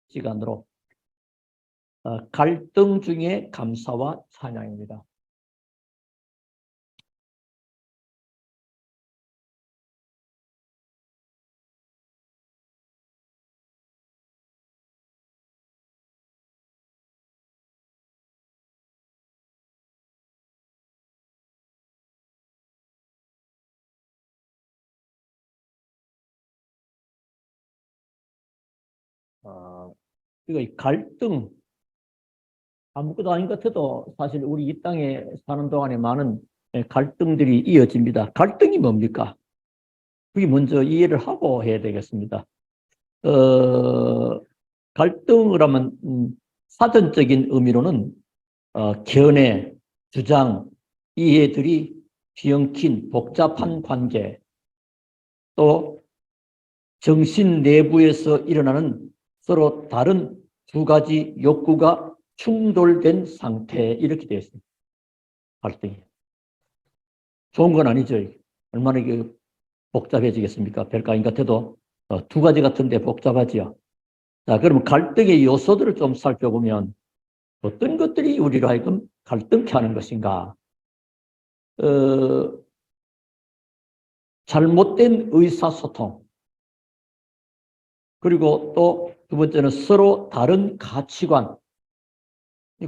시간으로 갈등 중에 감사와 찬양입니다. 이거 갈등 아무것도 아닌 것 같아도 사실 우리 이 땅에 사는 동안에 많은 갈등들이 이어집니다. 갈등이 뭡니까? 그게 먼저 이해를 하고 해야 되겠습니다. 갈등을 하면 사전적인 의미로는 견해, 주장, 이해들이 뒤엉킨 복잡한 관계, 또 정신 내부에서 일어나는 서로 다른 두 가지 욕구가 충돌된 상태, 이렇게 되어 있습니다. 갈등이. 좋은 건 아니죠. 얼마나 이게 복잡해지겠습니까? 별거 아닌 것 같아도 두 가지 같은데 복잡하지요. 자, 그러면 갈등의 요소들을 좀 살펴보면 어떤 것들이 우리로 하여금 갈등케 하는 것인가? 잘못된 의사소통, 그리고 또 두 번째는 서로 다른 가치관.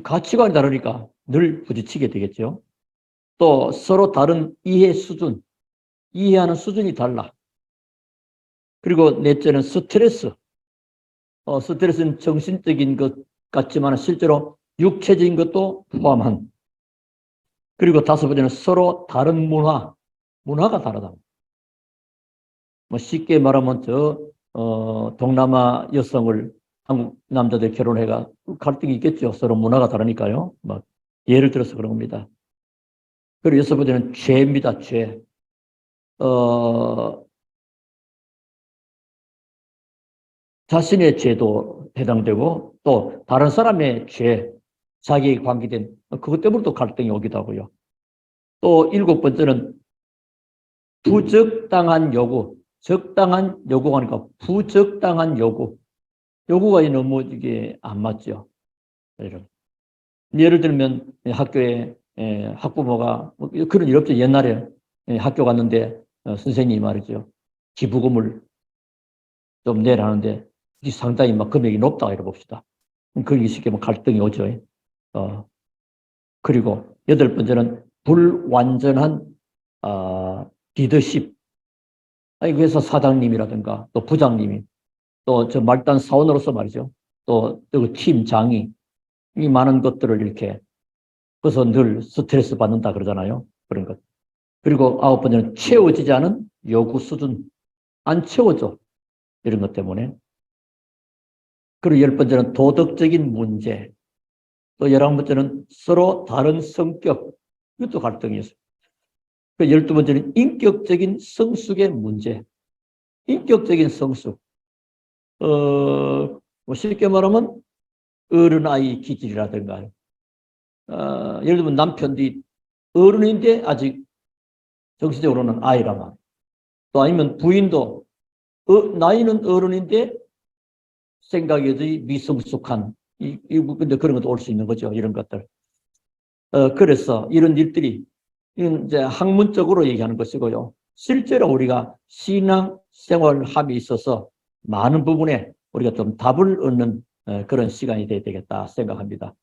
가치관이 다르니까 늘 부딪히게 되겠죠. 또 서로 다른 이해 수준, 이해하는 수준이 달라. 그리고 넷째는 스트레스. 스트레스는 정신적인 것 같지만 실제로 육체적인 것도 포함한. 그리고 다섯 번째는 서로 다른 문화가 다르다. 뭐 쉽게 말하면 동남아 여성을 한국 남자들 결혼해가 갈등이 있겠죠. 서로 문화가 다르니까요. 막 예를 들어서 그런 겁니다. 그리고 여섯 번째는 죄입니다. 죄. 자신의 죄도 해당되고 또 다른 사람의 죄, 자기에게 관계된 그것 때문에 또 갈등이 오기도 하고요. 또 일곱 번째는 부적당한 요구. 적당한 요구가 아니라 부적당한 요구. 요구가 너무 이게 안 맞죠. 예를 들면 학교에 학부모가 그런 일 없죠. 옛날에 학교 갔는데 선생님이 말이죠. 기부금을 좀 내라는데 상당히 막 금액이 높다 이래 봅시다. 그게 쉽게 뭐 갈등이 오죠. 그리고 여덟 번째는 불완전한 리더십. 회사 사장님이라든가 또 부장님이 또 저 말단 사원으로서 말이죠. 또 팀장이 이 많은 것들을 이렇게 그래서 늘 스트레스 받는다 그러잖아요. 그런 것. 그리고 아홉 번째는 채워지지 않은 요구 수준. 안 채워져. 이런 것 때문에. 그리고 열 번째는 도덕적인 문제. 또 열한 번째는 서로 다른 성격. 이것도 갈등이 있어요. 그 열두 번째는 인격적인 성숙의 문제. 인격적인 성숙. 뭐 쉽게 말하면 어른아이 기질이라든가. 예를 들면 남편이 어른인데 아직 정신적으로는 아이라만. 또 아니면 부인도 나이는 어른인데 생각이 미성숙한 근데 그런 것도 올 수 있는 거죠. 이런 것들. 그래서 이런 일들이 이건 이제 학문적으로 얘기하는 것이고요. 실제로 우리가 신앙 생활함에 있어서 많은 부분에 우리가 좀 답을 얻는 그런 시간이 돼야 되겠다 생각합니다.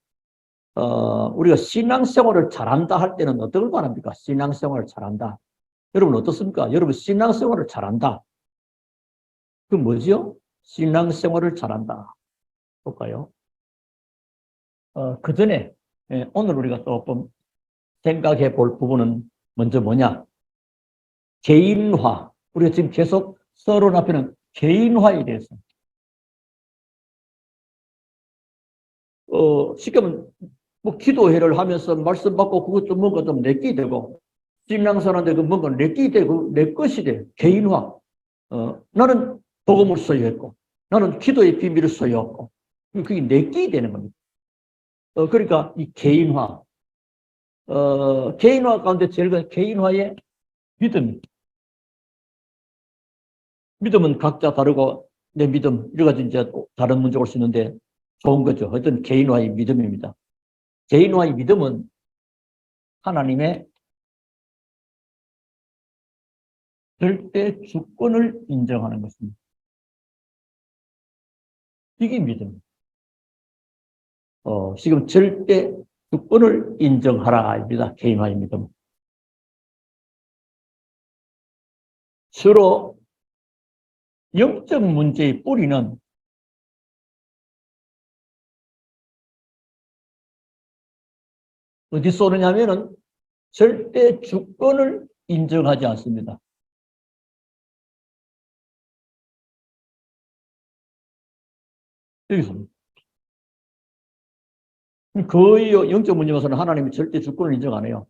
우리가 신앙 생활을 잘한다 할 때는 어떤 걸 말합니까? 신앙 생활을 잘한다. 여러분 어떻습니까? 여러분 신앙 생활을 잘한다. 그 뭐지요? 신앙 생활을 잘한다. 볼까요? 그 전에 오늘 우리가 조금 생각해 볼 부분은 먼저 뭐냐? 개인화. 우리가 지금 계속 서론 앞에는 개인화에 대해서. 쉽게 말하면 뭐 기도회를 하면서 말씀 받고 그것 좀 뭔가 좀 내끼 되고 신앙사람들 그 뭔가 내끼 되고 내 것이 돼. 개인화. 나는 복음을 소유했고 나는 기도의 비밀을 소유했고 그게 내끼 되는 겁니다. 그러니까 이 개인화. 개인화 가운데 제일 개인화의 믿음. 믿음은 각자 다르고 내 믿음, 이래가지고 이제 다른 문제 올 수 있는데 좋은 거죠. 어떤 개인화의 믿음입니다. 개인화의 믿음은 하나님의 절대 주권을 인정하는 것입니다. 이게 믿음. 지금 절대 주권을 인정하라입니다. 개인화의 믿음. 주로 영적 문제의 뿌리는 어디서 오느냐면은 절대 주권을 인정하지 않습니다. 여기서 거의 영적 문제에서는 하나님이 절대 주권을 인정 안 해요.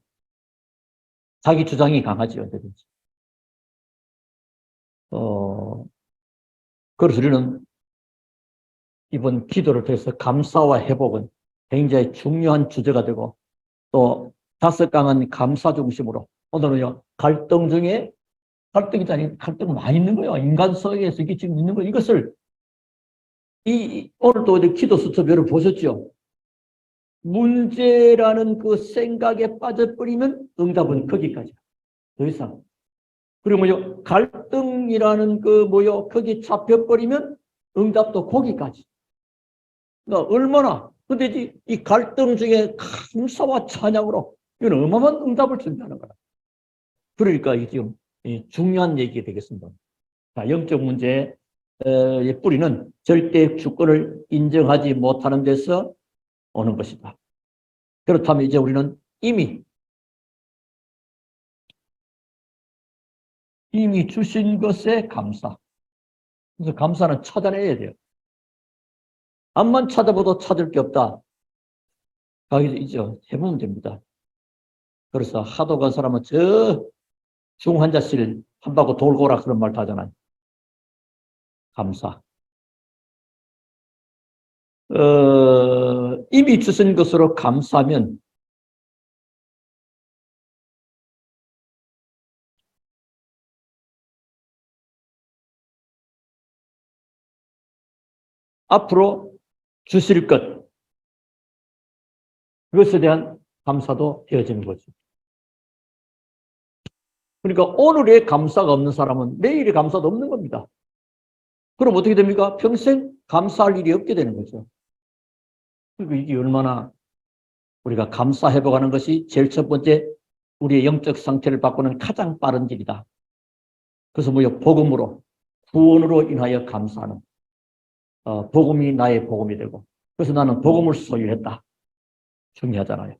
자기 주장이 강하지 언제든지. 그래서 우리는 이번 기도를 통해서 감사와 회복은 굉장히 중요한 주제가 되고 또 다섯 강은 감사 중심으로 오늘은요 갈등 중에 갈등이 아닌 갈등 많이 있는 거예요. 인간 속에서 이게 지금 있는 거예요. 이것을 오늘도 기도 수첩을 보셨죠? 문제라는 그 생각에 빠져버리면 응답은 거기까지. 더 이상. 그리고 갈등이라는 거기에 잡혀버리면 응답도 거기까지. 그러니까 얼마나, 근데 이 갈등 중에 감사와 찬양으로 이건 어마어마한 응답을 준다는 거야. 그러니까 이게 지금 중요한 얘기가 되겠습니다. 자, 영적 문제의 뿌리는 절대 주권을 인정하지 못하는 데서 오는 것이다. 그렇다면 이제 우리는 이미 주신 것에 감사. 그래서 감사는 찾아내야 돼요. 암만 찾아봐도 찾을 게 없다. 거기서 이제 해보면 됩니다. 그래서 하도 간 사람은 저 중환자실 한 바퀴 돌고 오라 그런 말도 하잖아요. 감사. 이미 주신 것으로 감사하면 앞으로 주실 것, 그것에 대한 감사도 되어지는 거죠. 그러니까 오늘의 감사가 없는 사람은 내일의 감사도 없는 겁니다. 그럼 어떻게 됩니까? 평생 감사할 일이 없게 되는 거죠. 그리고 이게 얼마나 우리가 감사 회복하는 것이 제일 첫 번째 우리의 영적 상태를 바꾸는 가장 빠른 길이다. 그래서 복음으로, 구원으로 인하여 감사하는 복음이 나의 복음이 되고 그래서 나는 복음을 소유했다. 중요하잖아요.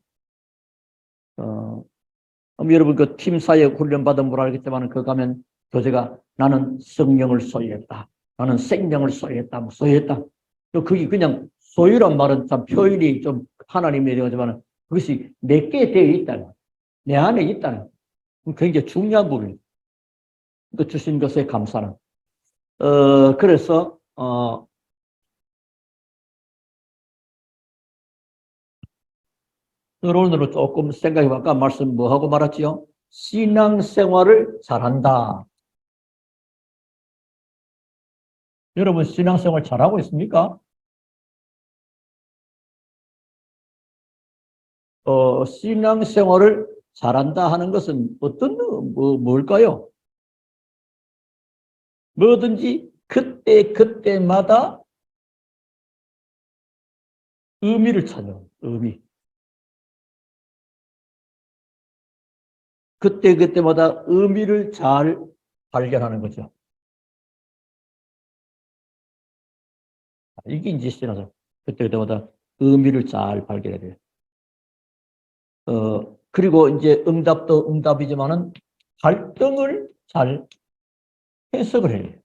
여러분 그 팀사역 훈련 받은 분 알겠지만 그 가면 교재가 나는 성령을 소유했다. 나는 생명을 소유했다. 소유했다. 그게 그냥 소유란 말은 참 표현이 좀 하나님에 대하지만 그것이 내게 되어 있다는 내 안에 있다는 굉장히 중요한 부분입니다. 그 주신 것에 감사는. 그래서 오늘은 조금 생각해 아까 말씀 뭐 하고 말았지요? 신앙생활을 잘한다. 여러분 신앙생활 잘하고 있습니까? 신앙생활을 잘한다 하는 것은 뭘까요? 뭐든지 그때마다 의미를 찾는 의미. 그때마다 의미를 잘 발견하는 거죠. 이게 이제 신앙생활. 그때마다 의미를 잘 발견해야 돼요. 그리고 이제 응답도 응답이지만은 갈등을 잘 해석을 해요.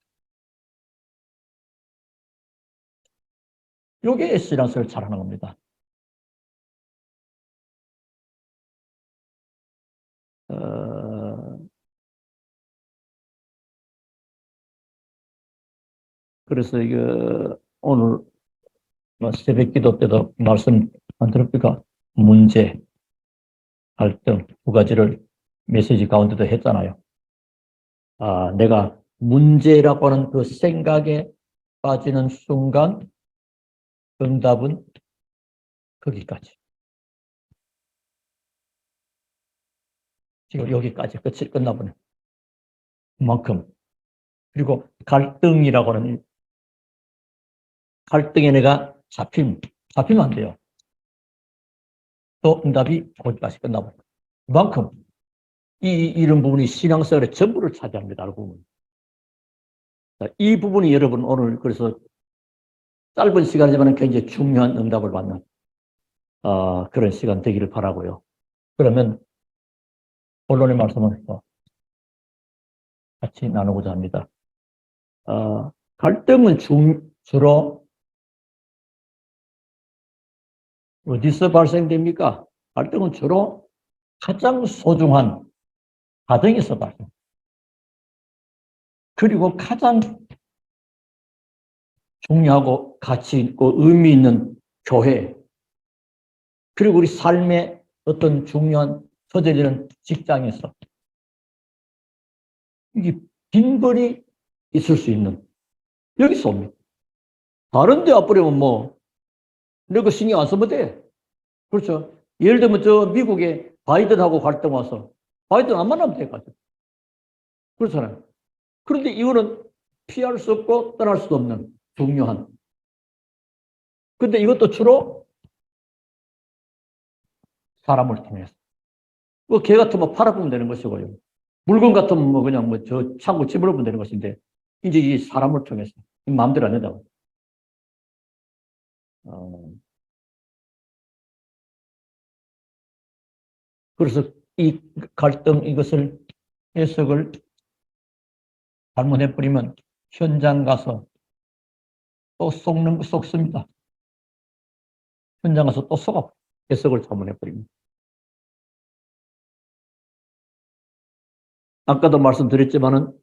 요게 신앙생활을 잘하는 겁니다. 그래서 이게 오늘 새벽 기도 때도 말씀 안 들었습니까? 문제, 갈등 두 가지를 메시지 가운데도 했잖아요. 내가 문제라고 하는 그 생각에 빠지는 순간 응답은 거기까지. 지금 여기까지 끝이 끝나버려. 그만큼. 그리고 갈등이라고 하는 갈등에 내가 잡히면 안 돼요. 또 응답이 거기까지 끝나버려. 그만큼 이런 부분이 신앙생활의 전부를 차지합니다. 이 부분. 이 부분이 여러분 오늘 그래서 짧은 시간이지만 굉장히 중요한 응답을 받는 그런 시간 되기를 바라고요. 그러면 본론의 말씀을 같이 나누고자 합니다. 갈등은 주로 어디서 발생됩니까? 갈등은 주로 가장 소중한 가정에서 발생. 그리고 가장 중요하고 가치 있고 의미 있는 교회, 그리고 우리 삶의 어떤 중요한 소재되는 직장에서 이게 빈번히 있을 수 있는 여기서 옵니다. 다른 데 와버리면 뭐 내가 신경 안 쓰면 돼. 그렇죠. 예를 들면 저 미국에 바이든하고 갈등 와서 바이든 안 만나면 될 것 같아요. 그렇잖아요. 그런데 이거는 피할 수 없고 떠날 수 없는 중요한. 근데 이것도 주로 사람을 통해서. 뭐 개 같으면 팔아보면 되는 것이고요. 물건 같으면 뭐 그냥 뭐 저 창고 집어넣으면 되는 것인데 이제 이 사람을 통해서 마음대로 안 된다고. 그래서 이 갈등 이것을 해석을 잘못해버리면 현장 가서 또 속습니다. 현장 가서 또 속아. 해석을 잘못해버리면. 아까도 말씀드렸지만은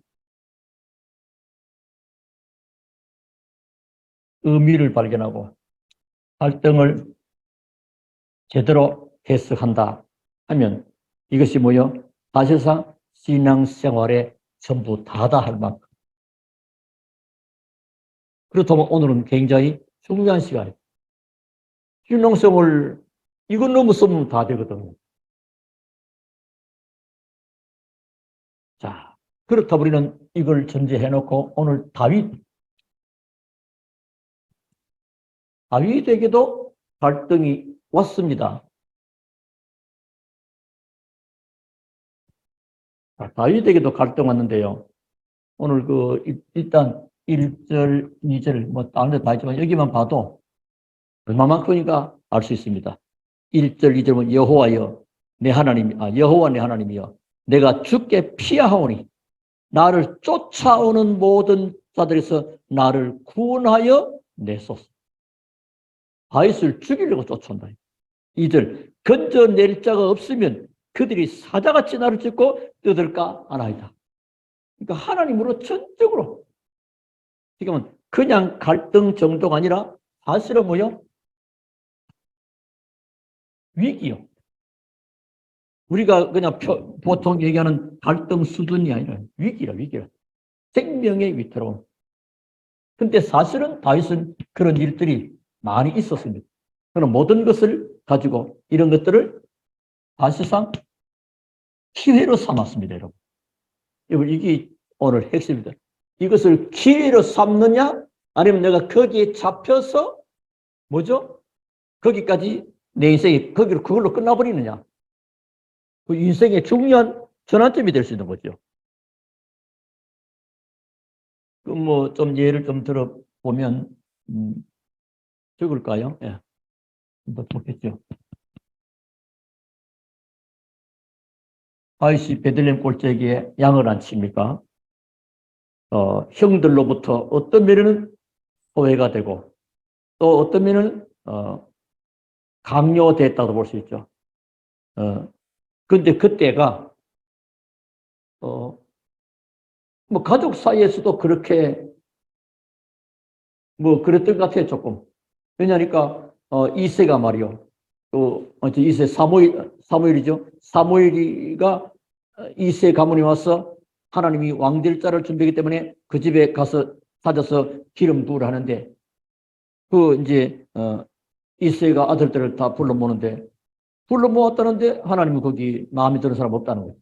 의미를 발견하고 갈등을 제대로 해석한다 하면 이것이 뭐요? 사실상 신앙생활의 전부 다다 할 만큼. 그렇다면 오늘은 굉장히 중요한 시간이에요. 신앙생활 이건 너무 쓰면 다 되거든요. 자, 그렇다 우리는 이걸 전제해놓고 오늘 다윗에게도 갈등이 왔습니다. 다윗에게도 갈등 왔는데요. 오늘 일단 1절, 2절 뭐 다른 데 다 있지만 여기만 봐도 얼마만큼인가 알 수 있습니다. 1절, 2절은 여호와여 내 하나님, 여호와 내 하나님이여 내가 주께 피하오니 나를 쫓아오는 모든 자들에서 나를 구원하여 내소서. 다윗을 죽이려고 쫓아온다. 2절 건져낼 자가 없으면 그들이 사자같이 나를 찢고 뜯을까 하나이다. 그러니까 하나님으로 전적으로 지금은 그냥 갈등 정도가 아니라 사실은 뭐요? 위기요. 우리가 그냥 보통 얘기하는 갈등 수준이 아니라 위기라. 생명의 위태로움. 근데 사실은 다윗은 그런 일들이 많이 있었습니다. 그런 모든 것을 가지고 이런 것들을 사실상 기회로 삼았습니다, 여러분. 이게 오늘 핵심입니다. 이것을 기회로 삼느냐, 아니면 내가 거기에 잡혀서 뭐죠? 거기까지 내 인생이 그걸로 끝나버리느냐. 그 인생의 중요한 전환점이 될 수 있는 거죠. 뭐 좀 예를 좀 들어보면 적을까요? 예. 한번 보겠죠. 다윗이 베들레헴 골짜기에 양을 안 칩니까? 형들로부터 어떤 면에는 소외가 되고 또 어떤 면에는 강요됐다고 볼 수 있죠. 근데 그때가 뭐 가족 사이에서도 그렇게 뭐 그랬던 것 같아요, 조금. 왜냐니까 이새가 말이요. 또 이새 사무엘이죠. 사무엘이가 이새 가문에 와서 하나님이 왕될 자를 준비하기 때문에 그 집에 가서 찾아서 기름 부으라 하는데 이제 이세가 아들들을 다 불러 모는데 불러 모았다는데 하나님은 거기 마음에 드는 사람 없다는 거예요.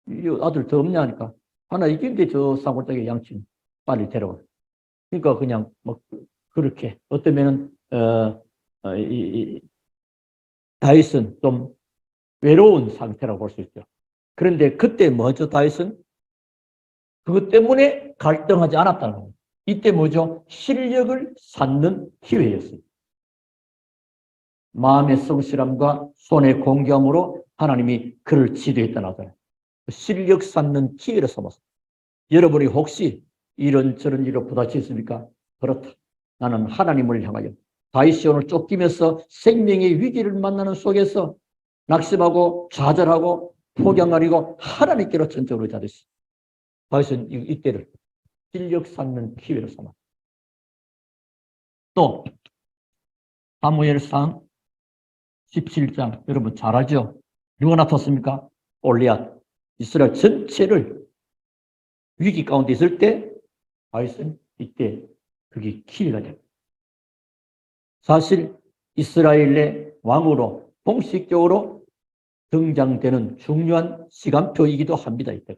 이 아들 더 없냐 하니까 하나 있긴데 저 사골짜기 양친 빨리 데려와. 그러니까 그냥 뭐 그렇게 어쩌면은 다윗은 좀 외로운 상태라고 볼 수 있죠. 그런데 그때 뭐죠, 다윗은? 그것 때문에 갈등하지 않았다는 거예요. 이때 뭐죠? 실력을 쌓는 기회였어요. 마음의 성실함과 손의 공경으로 하나님이 그를 지도했다는 하잖아요. 실력 쌓는 기회를 삼았어요. 여러분이 혹시 이런저런 일로 부딪혔습니까? 그렇다. 나는 하나님을 향하여 다윗이 오늘 쫓기면서 생명의 위기를 만나는 속에서 낙심하고 좌절하고 포기하고 하나님께로 전적으로 의지하듯이 다윗은 이때를 실력 쌓는 기회로 삼았다. 또 사무엘상 17장 여러분 잘 알죠? 누가 나탔습니까? 골리앗. 이스라엘 전체를 위기 가운데 있을 때 다윗은 이때 그게 기회가 됩니다. 사실 이스라엘의 왕으로 공식적으로 등장되는 중요한 시간표이기도 합니다. 이때.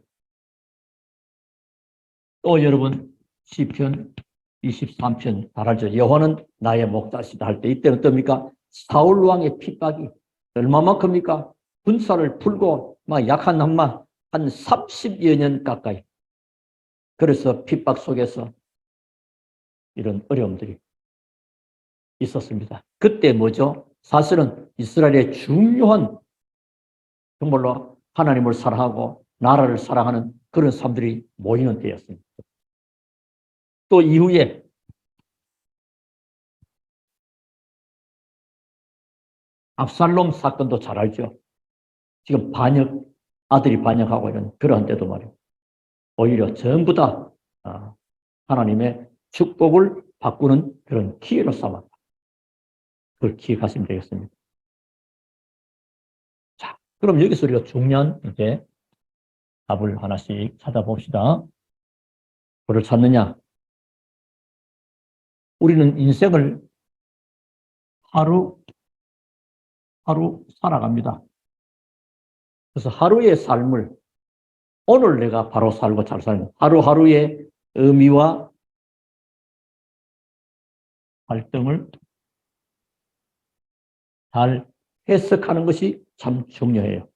또 여러분 시편 23편 잘 알죠? 여호와는 나의 목자시다 할 때 이때는 어떻습니까? 사울 왕의 핍박이 얼마만큼입니까? 군사를 풀고 막 약한 한 30여 년 가까이. 그래서 핍박 속에서 이런 어려움들이 있었습니다. 그때 뭐죠? 사실은 이스라엘의 중요한 정말로 하나님을 사랑하고 나라를 사랑하는 그런 사람들이 모이는 때였습니다. 또 이후에 압살롬 사건도 잘 알죠. 지금 아들이 반역하고 이런 그러한 때도 말이에요. 오히려 전부 다 하나님의 축복을 바꾸는 그런 기회로 삼았다. 그걸 기억하시면 되겠습니다. 자, 그럼 여기서 우리가 중요한 이제 답을 하나씩 찾아봅시다. 뭐를 찾느냐? 우리는 인생을 하루 살아갑니다. 그래서 하루의 삶을 오늘 내가 바로 살고 잘 살면 하루하루의 의미와 활동을 잘 해석하는 것이 참 중요해요.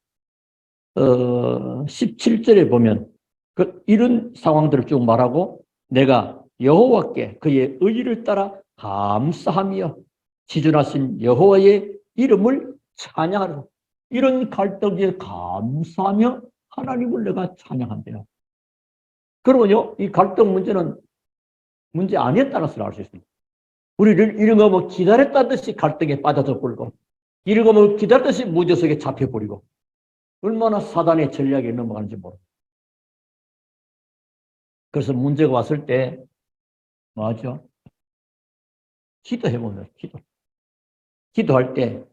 17절에 보면 이런 상황들을 쭉 말하고 내가 여호와께 그의 의를 따라 감사하며 지존하신 여호와의 이름을 찬양하라. 이런 갈등에 감사하며 하나님을 내가 찬양한대요. 그러면요, 이 갈등 문제는 문제 아니었다는 것을 알 수 있습니다. 우리를 이런 거 뭐 기다렸다는 듯이 갈등에 빠져서 버리고, 이런 거 뭐 기다렸듯이 무저 속에 잡혀버리고, 얼마나 사단의 전략에 넘어가는지 모릅니다. 그래서 문제가 왔을 때, 뭐하죠? 기도해보면, 기도할 때,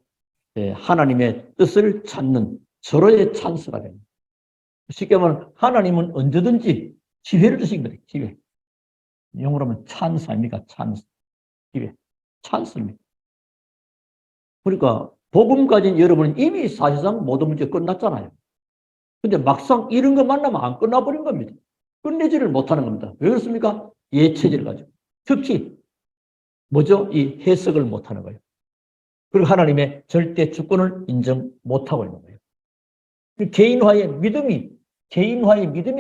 하나님의 뜻을 찾는 서로의 찬스가 됩니다. 쉽게 말하면 하나님은 언제든지 기회를 주신 거예요. 기회. 영어로 하면 찬스 아닙니까? 찬스. 기회. 찬스입니다. 그러니까 복음 가진 여러분은 이미 사실상 모든 문제 끝났잖아요. 근데 막상 이런 거 만나면 안 끝나버린 겁니다. 끝내지를 못하는 겁니다. 왜 그렇습니까? 예체제를 가지고. 특히 뭐죠? 이 해석을 못하는 거예요. 그리고 하나님의 절대 주권을 인정 못하고 있는 거예요. 개인화의 믿음이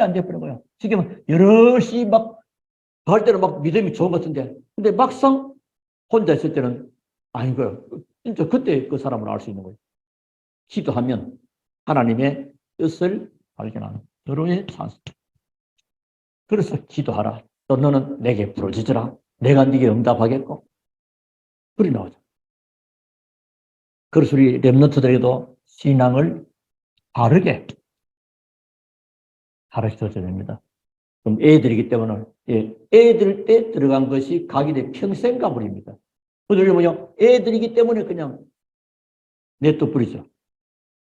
안 돼버린 거예요. 지금 여럿이 막 할 때는 막 믿음이 좋은 것 같은데, 근데 막상 혼자 있을 때는 아닌 거예요. 진짜 그때 그 사람을 알 수 있는 거예요. 기도하면 하나님의 뜻을 발견하는 서로의 찬스. 그래서 기도하라. 또 너는 내게 부르짖으라. 내가 네게 응답하겠고. 그리 나오죠. 그래서 우리 렘넌트들에게도 신앙을 바르게 가르쳐줘야 됩니다. 그럼 애들이기 때문에 애들 때 들어간 것이 각이 돼 평생 가버립니다. 그래서 애들이기 때문에 그냥 냅둬버리죠.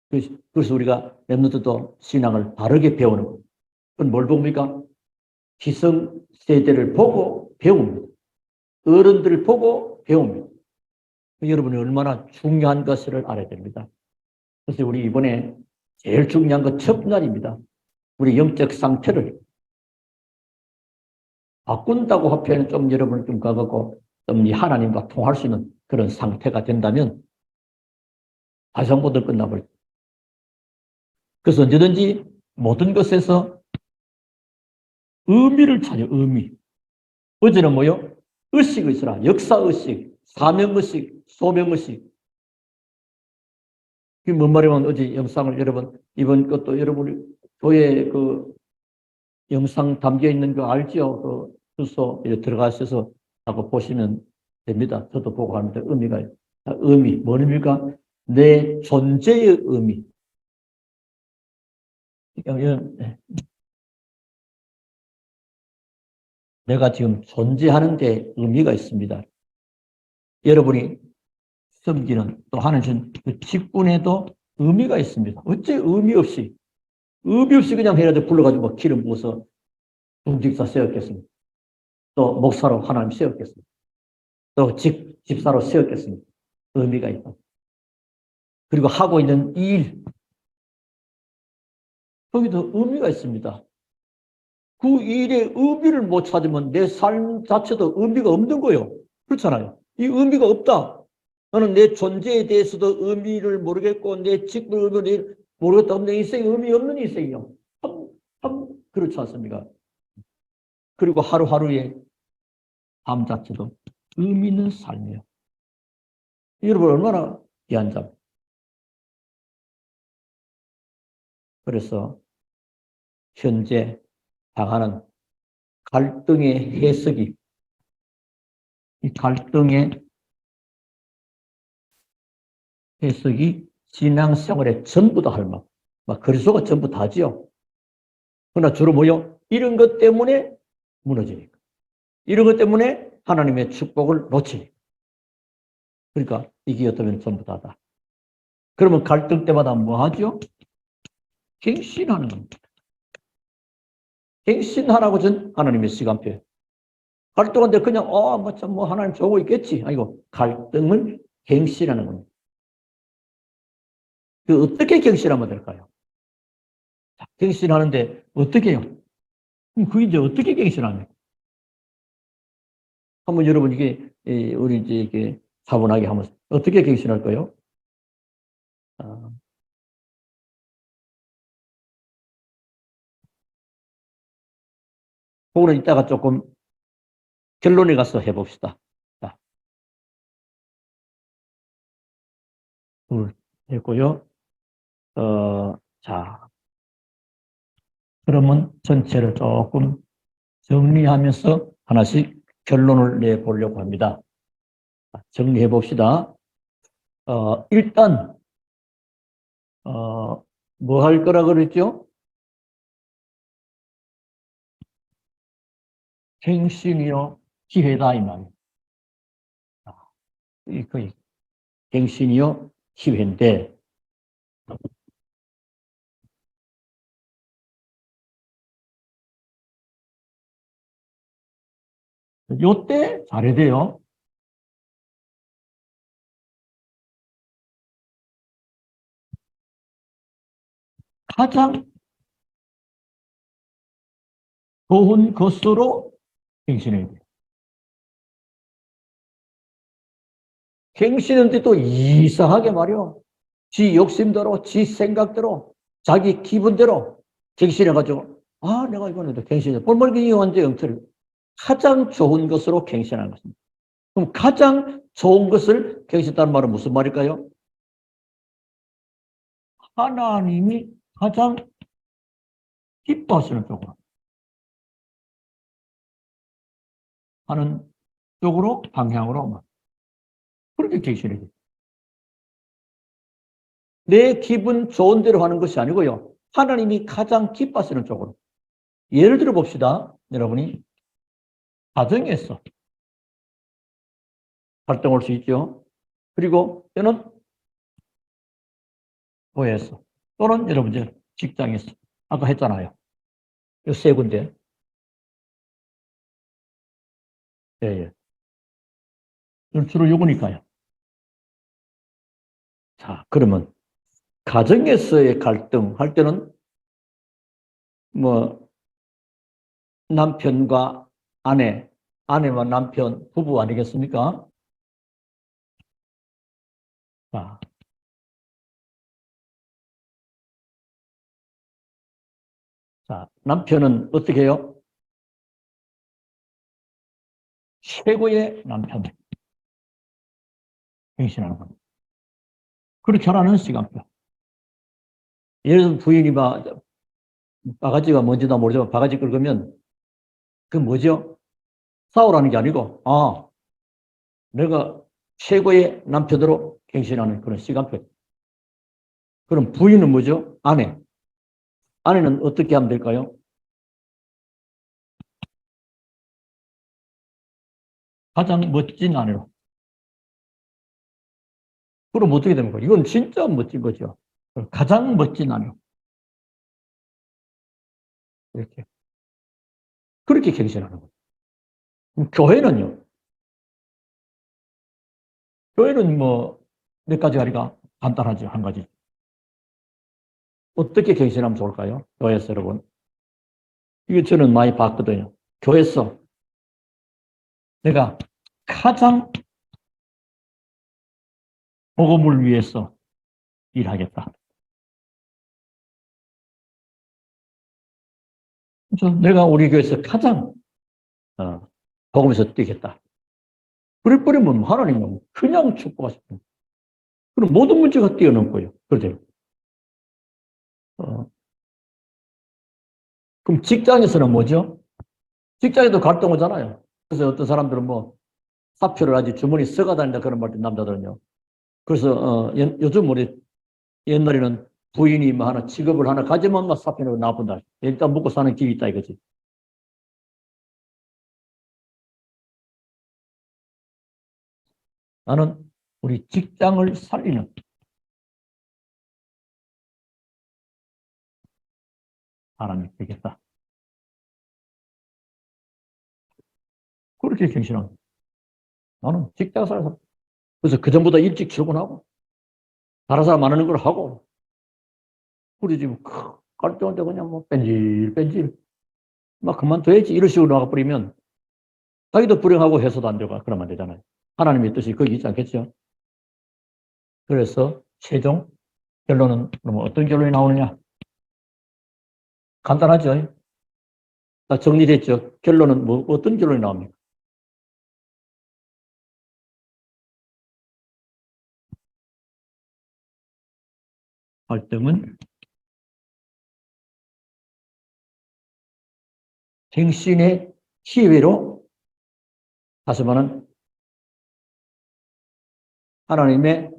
그래서 우리가 렘넌트도 신앙을 바르게 배우는 거예요. 그건 뭘 봅니까? 기성 세대를 보고 배웁니다. 어른들을 보고 배웁니다. 여러분이 얼마나 중요한 것을 알아야 됩니다. 그래서 우리 이번에 제일 중요한 건 첫날입니다. 우리 영적 상태를 바꾼다고 하면 좀 여러분 좀 가갖고 좀 하나님과 통할 수 있는 그런 상태가 된다면 다시 한 번도 끝나버려요. 그래서 언제든지 모든 것에서 의미를 찾아요. 의미. 어제는 뭐요? 의식이 있어라. 역사의식, 사명의식, 소명의식. 그게 뭔 말이면 어제 영상을 여러분, 이번 것도 여러분이 교회 그 영상 담겨 있는 거 알죠? 그 주소에 들어가셔서 하고 보시면 됩니다. 저도 보고 하는데 의미가, 의미, 뭔 의미가? 내 존재의 의미. 내가 지금 존재하는 데 의미가 있습니다. 여러분이 섬기는 또 하는 그 직분에도 의미가 있습니다. 어째 의미 없이 그냥 해라도 불러가지고 기름 부어서 중직사 세웠겠습니다. 또 목사로 하나님 세웠겠습니다. 또 집사로 세웠겠습니다. 의미가 있다. 그리고 하고 있는 일, 거기도 의미가 있습니다. 그 일의 의미를 못 찾으면 내 삶 자체도 의미가 없는 거예요. 그렇잖아요. 이 의미가 없다. 나는 내 존재에 대해서도 의미를 모르겠고 내 직분을 모르겠다. 내 인생이 의미 없는 인생이요. 참 그렇지 않습니까? 그리고 하루하루의 삶 자체도 의미 있는 삶이에요. 여러분 얼마나 귀한 잠. 그래서 현재 당하는 갈등의 해석이 이 갈등의 해석이 신앙생활의 전부다 할 말. 막 그리스도가 전부 다지요. 그러나 주로 뭐요? 이런 것 때문에 무너지니까. 이런 것 때문에 하나님의 축복을 놓치니까. 그러니까 이게 어쩌면 전부 다다. 그러면 갈등 때마다 뭐 하죠? 갱신하는 겁니다. 갱신하라고 전 하나님의 시간표에. 갈등한데 그냥 뭐 하나님 좋고 있겠지. 아니고 갈등을 갱신하는 겁니다. 그 어떻게 갱신하면 될까요? 갱신하는데 어떻게 해요? 그럼 그 이제 어떻게 갱신합니까? 한번 여러분 이게 우리 이제 이게 차분하게 하면서 어떻게 갱신할까요? 그거는 이따가 조금 결론에 가서 해봅시다. 자, 했고요. 자, 그러면 전체를 조금 정리하면서 하나씩 결론을 내보려고 합니다. 정리해 봅시다. 일단 뭐 할 거라 그랬죠? 갱신이요, 기회다 이 말이에요. 그 갱신이요, 기회인데 요때 잘해야 돼요. 가장 좋은 것으로 갱신해야 돼요. 갱신인데 또 이상하게 말이요. 지 욕심대로, 지 생각대로, 자기 기분대로 갱신해가지고, 내가 이번에도 갱신해. 볼모르기 완전 영토를 가장 좋은 것으로 갱신하는 것입니다. 그럼 가장 좋은 것을 갱신한다는 말은 무슨 말일까요? 하나님이 가장 기뻐하시는 쪽으로 하는 쪽으로 방향으로 그렇게 갱신해야 돼요. 내 기분 좋은 대로 하는 것이 아니고요. 하나님이 가장 기뻐하시는 쪽으로. 예를 들어 봅시다. 여러분이 가정에서 활동할 수 있죠. 그리고 또는 교회에서 또는 여러분 직장에서 아까 했잖아요. 이 세 군데. 예, 예. 주로 요거니까요. 자, 그러면 가정에서의 갈등 할 때는 뭐 남편과 아내, 아내와 남편, 부부 아니겠습니까? 자, 남편은 어떻게 해요? 최고의 남편. 행신하는 겁니다. 그렇게 하라는 시간표. 예를 들면 부인이 바가지가 뭔지도 모르지만 바가지 긁으면 그 뭐죠? 싸우라는 게 아니고, 내가 최고의 남편으로 갱신하는 그런 시간표. 그럼 부인은 뭐죠? 아내. 아내는 어떻게 하면 될까요? 가장 멋진 아내로. 그럼 어떻게 됩니까? 이건 진짜 멋진 거죠. 가장 멋진 아내로. 이렇게. 그렇게 갱신하는 거예요. 교회는요? 교회는 뭐, 몇 가지 가리가 간단하죠. 한 가지. 어떻게 갱신하면 좋을까요? 교회에서 여러분. 이게 저는 많이 봤거든요. 교회에서 내가 가장 복음을 위해서 일하겠다. 그래서 내가 우리 교회에서 가장 복음에서 뛰겠다. 그럴 버리면 하나님은 그냥 축복하십니다. 그럼 모든 문제가 뛰어넘고요. 그렇죠? 그럼 직장에서는 뭐죠? 직장에도 갈등 오잖아요. 그래서 어떤 사람들은 뭐 사표를 아주 주머니 써가 다닌다 그런 말도 남자들은요. 그래서 요즘 우리 옛날에는 부인이 뭐 하나 직업을 하나 가지면 막 사표로 나쁜다. 일단 먹고 사는 길이 있다 이거지. 나는 우리 직장을 살리는 사람이 되겠다. 그렇게 경신한 나는 직장 살아서 그래서 그전보다 일찍 출근하고 다른 사람 안 하는 걸 하고 우리 지금 깔때인데 그냥 뭐 뺀질뺀질 막 그만둬야지 이런 식으로 나가버리면 자기도 불행하고 해서도 안 되고 그러면 안 되잖아요. 하나님의 뜻이 거기 있지 않겠죠? 그래서 최종 결론은 그러면 어떤 결론이 나오느냐? 간단하죠? 다 정리됐죠? 결론은 뭐 어떤 결론이 나옵니까? 갈등은 갱신의 기회로 다시 말하면 하나님의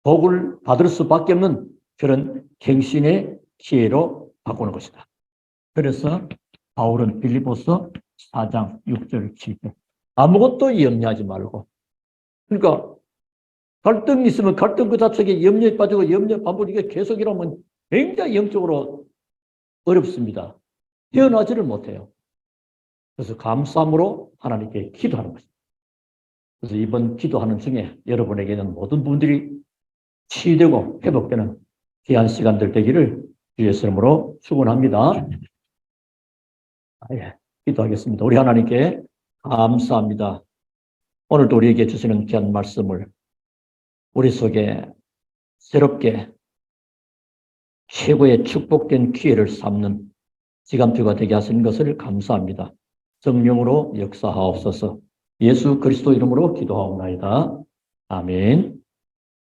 복을 받을 수밖에 없는 그런 갱신의 기회로 바꾸는 것이다. 그래서 바울은 빌립보서 4장 6절 7절 아무것도 염려하지 말고 그러니까 갈등이 있으면 갈등 그 자체에 염려에 빠지고 염려 반복 이게 계속 이러면 굉장히 영적으로 어렵습니다. 헤어나지를 못해요. 그래서 감사함으로 하나님께 기도하는 것입니다. 그래서 이번 기도하는 중에 여러분에게는 모든 분들이 치유되고 회복되는 귀한 시간들 되기를 주의 이름으로 축원합니다. 예, 기도하겠습니다. 우리 하나님께 감사합니다. 오늘도 우리에게 주시는 귀한 말씀을 우리 속에 새롭게 최고의 축복된 기회를 삼는 시간표가 되게 하시는 것을 감사합니다. 성령으로 역사하옵소서. 예수 그리스도 이름으로 기도하옵나이다. 아멘.